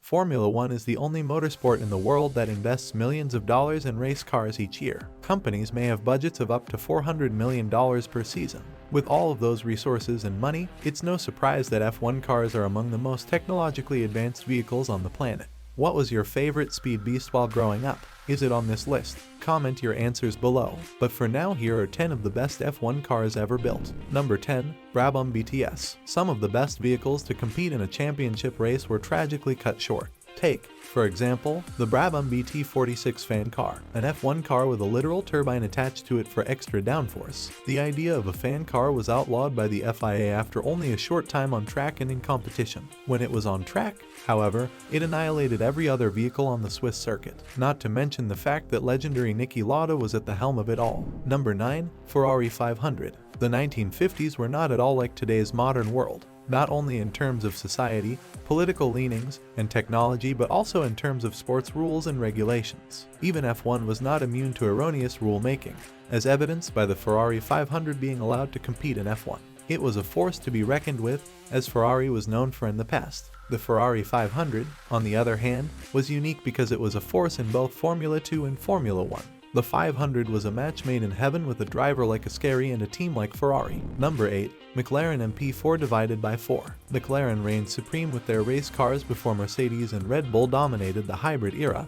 Formula One is the only motorsport in the world that invests millions of dollars in race cars each year. Companies may have budgets of up to $400 million per season. With all of those resources and money, it's no surprise that F1 cars are among the most technologically advanced vehicles on the planet. What was your favorite speed beast while growing up? Is it on this list? Comment your answers below. But for now, here are 10 of the best F1 cars ever built. Number 10. Brabham BTS. Some of the best vehicles to compete in a championship race were tragically cut short. Take, for example, the Brabham BT46 fan car, an F1 car with a literal turbine attached to it for extra downforce. The idea of a fan car was outlawed by the FIA after only a short time on track and in competition. When it was on track, however, it annihilated every other vehicle on the Swiss circuit, not to mention the fact that legendary Niki Lauda was at the helm of it all. Number 9. Ferrari 500. The 1950s were not at all like today's modern world. Not only in terms of society, political leanings, and technology, but also in terms of sports rules and regulations. Even F1 was not immune to erroneous rule-making, as evidenced by the Ferrari 500 being allowed to compete in F1. It was a force to be reckoned with, as Ferrari was known for in the past. The Ferrari 500, on the other hand, was unique because it was a force in both Formula 2 and Formula 1. The 500 was a match made in heaven with a driver like Ascari and a team like Ferrari. Number 8. McLaren MP4 divided by 4. McLaren reigned supreme with their race cars before Mercedes and Red Bull dominated the hybrid era,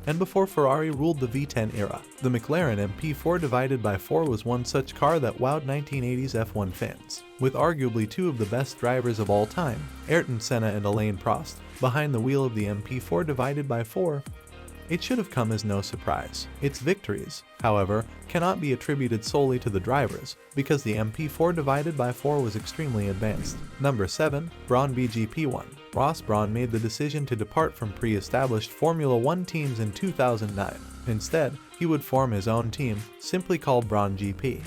and before Ferrari ruled the V10 era. The McLaren MP4 divided by 4 was one such car that wowed 1980s F1 fans, with arguably two of the best drivers of all time, Ayrton Senna and Alain Prost, behind the wheel of the MP4 divided by 4. It should have come as no surprise. Its victories, however, cannot be attributed solely to the drivers, because the MP4 divided by 4 was extremely advanced. Number 7. Brawn BGP1. Ross Brawn made the decision to depart from pre-established Formula 1 teams in 2009. Instead, he would form his own team, simply called Brawn GP.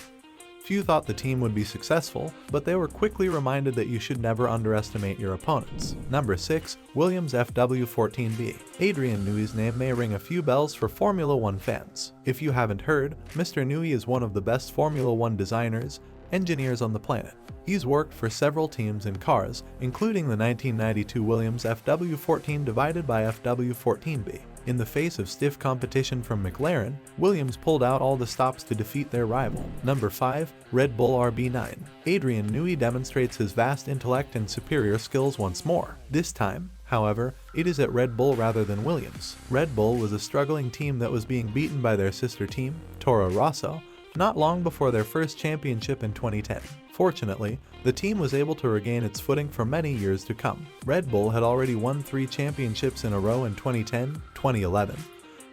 Few thought the team would be successful, but they were quickly reminded that you should never underestimate your opponents. Number 6. Williams FW14B. Adrian Newey's name may ring a few bells for Formula 1 fans. If you haven't heard, Mr. Newey is one of the best Formula 1 designers, engineers on the planet. He's worked for several teams and cars, including the 1992 Williams FW14 divided by FW14B. In the face of stiff competition from McLaren, Williams pulled out all the stops to defeat their rival. Number 5. Red Bull RB9. Adrian Newey demonstrates his vast intellect and superior skills once more. This time, however, it is at Red Bull rather than Williams. Red Bull was a struggling team that was being beaten by their sister team, Toro Rosso, not long before their first championship in 2010. Fortunately, the team was able to regain its footing for many years to come. Red Bull had already won 3 championships in a row in 2010, 2011,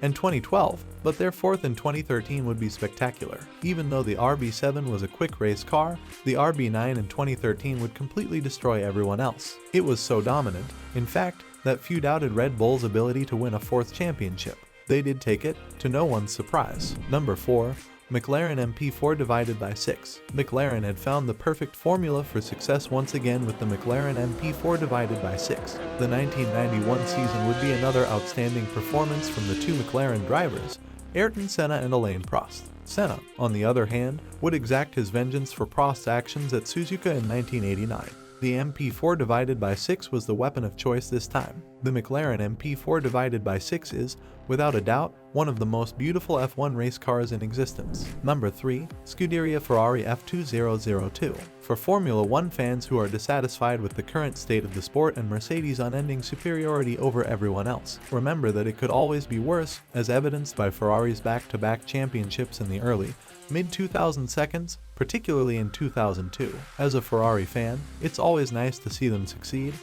and 2012, but their fourth in 2013 would be spectacular. Even though the RB7 was a quick race car, the RB9 in 2013 would completely destroy everyone else. It was so dominant, in fact, that few doubted Red Bull's ability to win a 4th championship. They did take it, to no one's surprise. Number 4. McLaren MP4 divided by 6. McLaren had found the perfect formula for success once again with the McLaren MP4 divided by 6. The 1991 season would be another outstanding performance from the two McLaren drivers, Ayrton Senna and Alain Prost. Senna, on the other hand, would exact his vengeance for Prost's actions at Suzuka in 1989. The MP4 divided by 6 was the weapon of choice this time. The McLaren MP4 divided by 6 is, without a doubt, one of the most beautiful F1 race cars in existence. Number 3. Scuderia Ferrari F2002. For Formula 1 fans who are dissatisfied with the current state of the sport and Mercedes' unending superiority over everyone else, remember that it could always be worse, as evidenced by Ferrari's back-to-back championships in the early, mid-2000 seconds, particularly in 2002. As a Ferrari fan, it's always nice to see them succeed,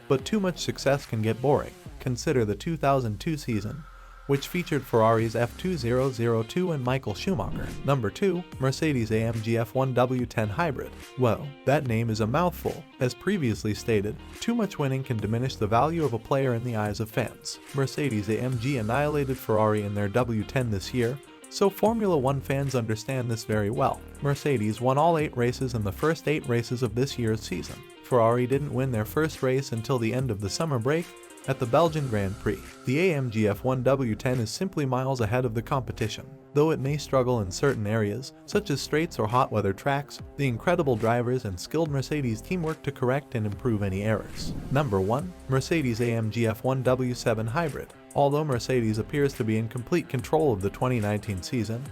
but too much success can get boring. Consider the 2002 season, which featured Ferrari's F2002 and Michael Schumacher. Number 2. Mercedes-AMG F1 W10 Hybrid. Well, that name is a mouthful. As previously stated, too much winning can diminish the value of a player in the eyes of fans. Mercedes-AMG annihilated Ferrari in their W10 this year, so Formula 1 fans understand this very well. Mercedes won all 8 races in the first 8 races of this year's season. Ferrari didn't win their first race until the end of the summer break, At the Belgian Grand Prix, the AMG F1 W10 is simply miles ahead of the competition. Though it may struggle in certain areas, such as straights or hot weather tracks, the incredible drivers and skilled Mercedes team work to correct and improve any errors. Number 1. Mercedes AMG F1 W7 Hybrid. Although Mercedes appears to be in complete control of the 2019 season,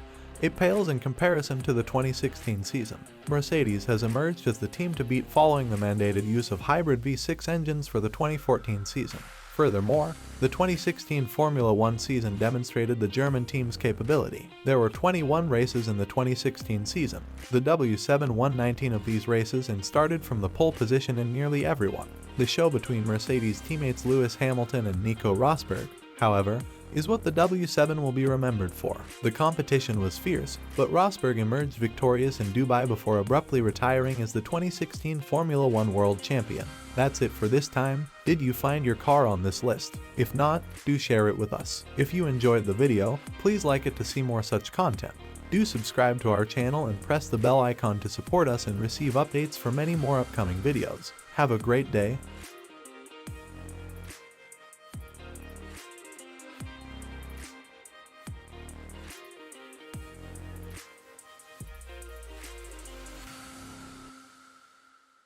it pales in comparison to the 2016 season. Mercedes has emerged as the team to beat following the mandated use of hybrid V6 engines for the 2014 season. Furthermore, the 2016 Formula One season demonstrated the German team's capability. There were 21 races in the 2016 season. The W7 won 19 of these races and started from the pole position in nearly every one. The show between Mercedes teammates Lewis Hamilton and Nico Rosberg, however, is what the W7 will be remembered for. The competition was fierce, but Rosberg emerged victorious in Dubai before abruptly retiring as the 2016 Formula One World Champion. That's it for this time. Did you find your car on this list? If not, do share it with us. If you enjoyed the video, please like it to see more such content. Do subscribe to our channel and press the bell icon to support us and receive updates for many more upcoming videos. Have a great day.